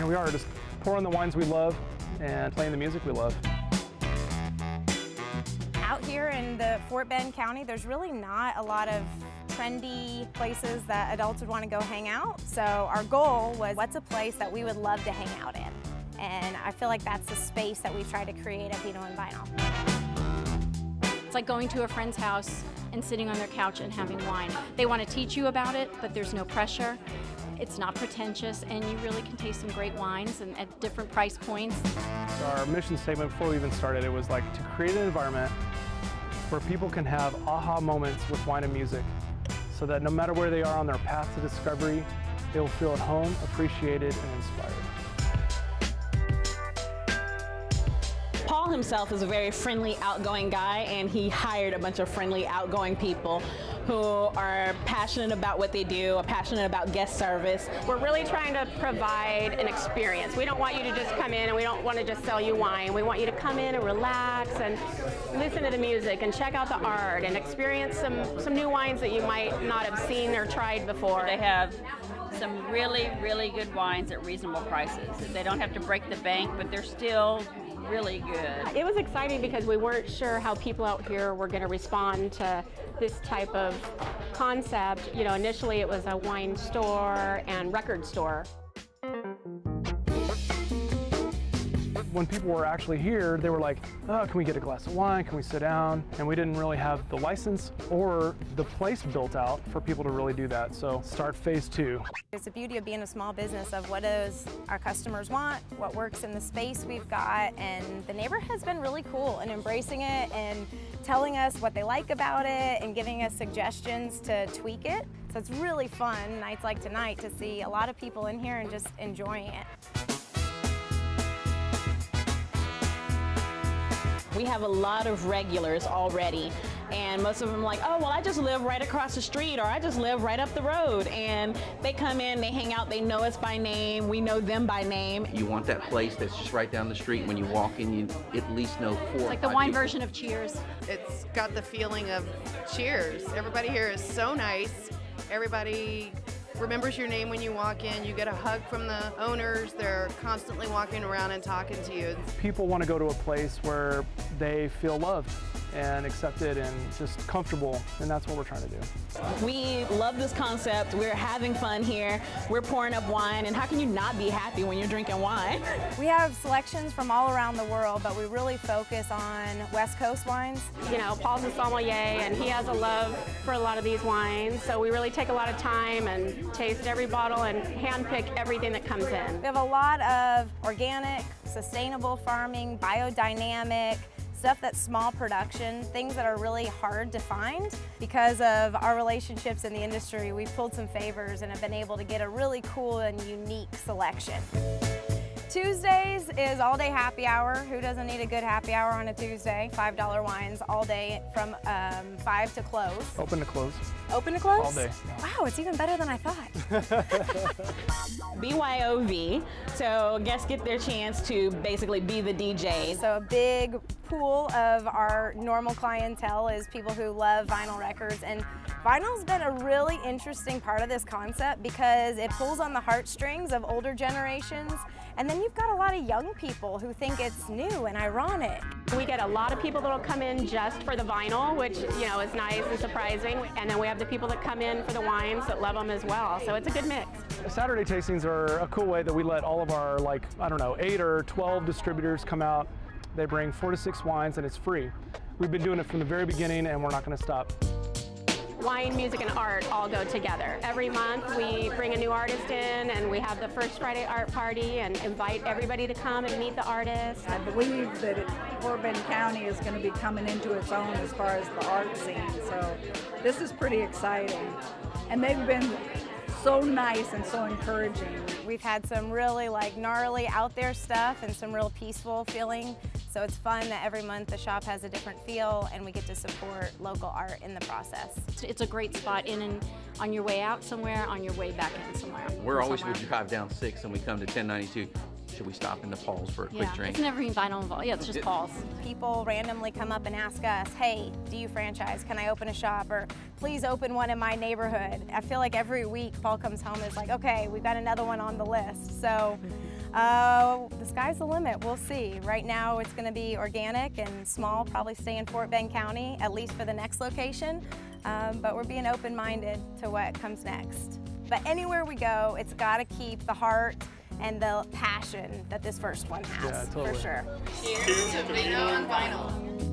Here we are, just pouring the wines we love and playing the music we love. Out here in the Fort Bend County, there's really not a lot of trendy places that adults would want to go hang out. So our goal was, what's a place that we would love to hang out in? And I feel like that's the space that we try to create at Vino and Vinyl. It's like going to a friend's house and sitting on their couch and having wine. They want to teach you about it, but there's no pressure. It's not pretentious, and you really can taste some great wines and at different price points. So our mission statement before we even started, it was like to create an environment where people can have aha moments with wine and music, so that no matter where they are on their path to discovery, they will feel at home, appreciated, and inspired. Paul himself is a very friendly, outgoing guy, and he hired a bunch of friendly, outgoing people who are passionate about what they do, are passionate about guest service. We're really trying to provide an experience. We don't want you to just come in and we don't want to just sell you wine. We want you to come in and relax and listen to the music and check out the art and experience some new wines that you might not have seen or tried before. They have some really, really good wines at reasonable prices. They don't have to break the bank, but they're still really good. It was exciting because we weren't sure how people out here were going to respond to this type of concept. You know, initially it was a wine store and record store. When people were actually here, they were like, oh, can we get a glass of wine? Can we sit down? And we didn't really have the license or the place built out for people to really do that. So start phase 2. It's the beauty of being a small business of what does our customers want, what works in the space we've got, and the neighborhood has been really cool in embracing it and telling us what they like about it and giving us suggestions to tweak it. So it's really fun, nights like tonight, to see a lot of people in here and just enjoying it. We have a lot of regulars already, and most of them are like, oh, well, I just live right across the street, or I just live right up the road. And they come in, they hang out, they know us by name, we know them by name. You want that place that's just right down the street. When you walk in, you at least know 4 It's like the wine version of Cheers. It's got the feeling of Cheers. Everybody here is so nice. Everybody remembers your name when you walk in. You get a hug from the owners. They're constantly walking around and talking to you. People want to go to a place where they feel loved and accepted and just comfortable, and that's what we're trying to do. We love this concept. We're having fun here. We're pouring up wine, and how can you not be happy when you're drinking wine? We have selections from all around the world, but we really focus on West Coast wines. You know, Paul's a sommelier and he has a love for a lot of these wines, so we really take a lot of time and taste every bottle and handpick everything that comes in. We have a lot of organic, sustainable farming, biodynamic, stuff that's small production, things that are really hard to find. Because of our relationships in the industry, we've pulled some favors and have been able to get a really cool and unique selection. Tuesdays is all day happy hour. Who doesn't need a good happy hour on a Tuesday? $5 wines all day from 5 to close. Open to close. Open to close? All day. Wow, it's even better than I thought. BYOV, so guests get their chance to basically be the DJ. So a big pool of our normal clientele is people who love vinyl records, and vinyl's been a really interesting part of this concept because it pulls on the heartstrings of older generations, and then you've got a lot of young people who think it's new and ironic. We get a lot of people that'll come in just for the vinyl, which, you know, is nice and surprising, and then we have the people that come in for the wines that love them as well, so it's a good mix. Saturday tastings are a cool way that we let all of our, 8 or 12 distributors come out. They bring 4 to 6 wines and it's free. We've been doing it from the very beginning and we're not going to stop. Wine, music, and art all go together. Every month we bring a new artist in and we have the first Friday art party and invite everybody to come and meet the artist. I believe that Fort Bend County is going to be coming into its own as far as the art scene, so this is pretty exciting. And they've been so nice and so encouraging. We've had some really gnarly out there stuff and some real peaceful feeling. So it's fun that every month the shop has a different feel and we get to support local art in the process. It's a great spot in and on your way out somewhere, on your way back in somewhere. We're always would drive down 6 and we come to 1092. Should we stop in the Paul's for a quick drink? It's never even vinyl involved. Yeah, it's just Paul's. People randomly come up and ask us, hey, do you franchise? Can I open a shop? Or please open one in my neighborhood. I feel like every week Paul comes home and is like, okay, we've got another one on the list. So The sky's the limit, we'll see. Right now it's gonna be organic and small, probably stay in Fort Bend County, at least for the next location. But we're being open-minded to what comes next. But anywhere we go, it's gotta keep the heart and the passion that this first one has, Yeah, totally. for sure. Cheers to Vino and Vinyl.